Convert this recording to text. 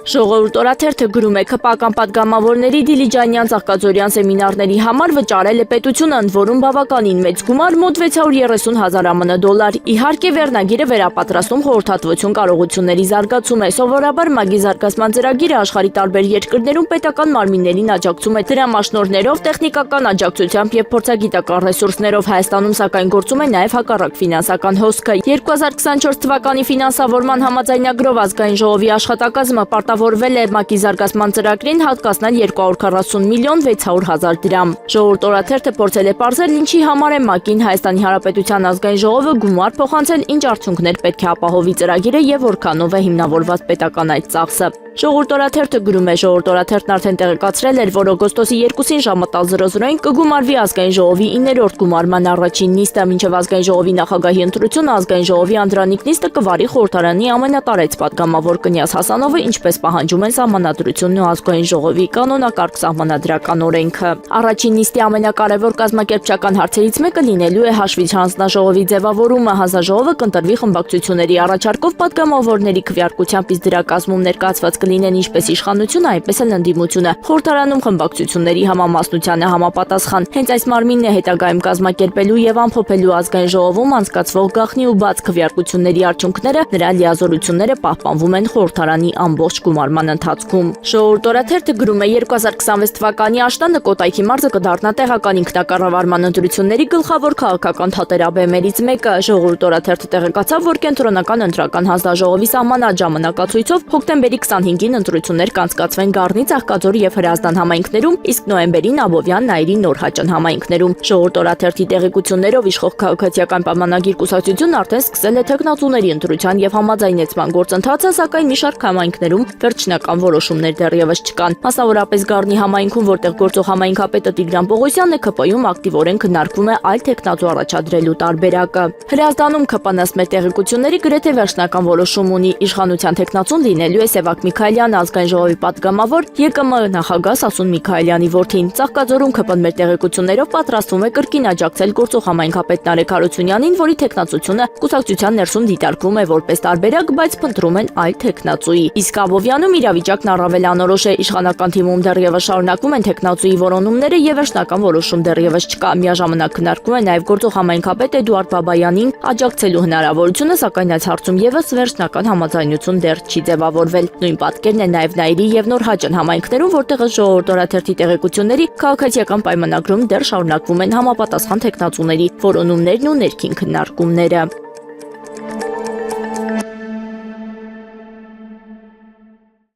Ժողովուրդ օրաթերթը գրում է քպական պատգամավորների Դիլիջանյան Ծաղկաձորյան սեմինարների համար վճարել է պետությունը, ընդ որում բավականին մեծ գումար մոտ 630,000 ԱՄՆ դոլար։ Իհարկե վերնագիրը վերապատրաստում խորհրդատվություն կարողությունների զարգացում է։ Սովորաբար ՄԱԳ-ի զարգացման ծրագիրը աշխարհի տարբեր երկրներում պետական մարմիններին աջակցում է դրամաշնորհներով, տեխնիկական աջակցությամբ եւ փորձագիտական ռեսուրսներով։ Հայաստանում սակայն գործում է նաեւ հակառակ ֆինանսական հոսքը։ 2024 թվականի ֆինանսավորման համաձայնագրով ազգային ժողովի աշխատակազմը պարտավորվել է ՄԱԿ-ի զարգացման ծրագրին հատկացնել 240 միլիոն 600 հազար դրամ։ Ժողովուրդ օրաթերթը փորձել է պարզել ինչի համար է ՄԱԿ-ին Հայաստանի Հանրապետության ազգային ժողովը գումար փոխանցել, ինչ արդյունքներ պետք է ապահովի ծրագիրը եւ որքանով է հիմնավորված պետական այդ ծախսը։ Ժողովուրդ օրաթերթը գրում է. Ժողովուրդ օրաթերթն արդեն տեղեկացրել էր, որ օգոստոսի 2-ին ժամը 10:00-ին կգումարվի ազգային ժողովի 9-րդ գումարման առաջին նիստը, մինչև ազգային ժողովի նախագահի ընտրությունը ազգային ժողովի անդրանիկ նիստը կվարի խորհրդարանի ամենատարեց պատգամավոր Կնյազ Հասանովը, ինչպես պահանջում են Սահմանադրությունն ու ազգային ժողովի կանոնակարգ սահմանադրական օրենքը։ Առաջին նիստի ամենակարևոր կազմակերպչական հարցերից մեկը լինելու է հաշվիչ հանձնաժողովի ձևավորումը։ Հանձնաժողովը կընտրվի խմբակցությունների առաջարկով պատգամավորների քվեարկությամբ, իսկ դրա կազմում ներկայացված կլինեն ինչպես իշխանությունը, այնպես էլ ընդդիմությունը։ Խորհրդարանում խմբակցությունների համամասնությանը համապատասխան։ Հենց այս մարմինն է հետագայում կազմակերպելու եւ ամփոփելու ազգային ժողովում անցկացվող գաղտնի ու բաց քվեարկությունների արդյունքները, նրա լիազորությունները պահպանվում են խորհրդարանի ամբողջ գումարման ընթացքում։ Ժողովուրդ օրաթերթը գրում է. 2026 թվականի աշտանը Կոտայքի մարզը կդառնա տեղական ինքնակառավարման ընտրությունների գլխավոր քաղաքական թատերաբեմերից մեկը։ Ժողովուրդ օրաթերթը տեղեկացավ, որ կենտրոնական ընտրական հանձնաժողովի սահմանած ժամանակացույցով հոկտեմբերի 25-ին ընտրություններ կանցկացվեն Գառնի, Ծաղկաձոր եւ Հրազդան համայնքներում, իսկ նոյեմբերին Աբովյան, Նայիրի, Նորհաճան համայնքներում։ Ժողովուրդ օրաթերթի տեղեկություններով իշխող քաղաքացիական պայմանագիր կուսակցությունն արդեն սկսել է թեկնածուների ընտրության եւ համաձայնեցման գործընթացը, սակայն մի շարք համայնքներում վերջնական որոշումներ դեռևս չկան։ Մասնավորապես Գառնի համայնքում, որտեղ գործող համայնքապետը Տիգրան Պողոսյանն է, ԿՊ-ում ակտիվորեն քննարկվում է այլ թեկնածու առաջադրելու տարբերակը։ Հրազդանում ԿՊ-ն ըստ մեր տեղեկությունների գրեթե վերջնական որոշում ունի։ Իշխանության թեկնածուն լինելու է Սևակ Միքայելյանը, ազգային ժողովի պատգամավոր, ԵԿՄ նախագահ Սասուն Միքայելյանի որդին։ Ծաղկաձորում ԿՊ-ն մեր տեղեկություններով պատրաստվում է կրկին աջակցել գործող համայնքապետ Նարեկ Հարությունյանին, որի թեկնածությունը կուսակցության ներսում դիտարկվում է որպես տարբերակ, բայց փնտրում են այլ թեկնածուի։ Իսկ Աբովյանում իրավիճակն առավել անորոշ է։ Իշխանական թիմում դեռևս շարունակվում են թեկնածուի որոնումները եւ վերջնական որոշում դեռևս չկա։ Միաժամանակ քննարկվում է նաեւ գործող համայնքապետ Էդուարդ Բաբայանին աջակցելու հնարավորությունը, սակայն այս հարցում եւս վերջնական համաձայնություն դեռ չի ձևավորվել։ Նույն պատկերն է նաեւ Նայիրի եւ Նորհաճան համայնքներում, որտեղ Ժողովուրդ օրաթերթի տեղեկությունների քաղաքացիական պայմանագրում դեռ շարունակվում են համապատասխան թեկնածուների որոնումներն ու ներքին քննարկումները։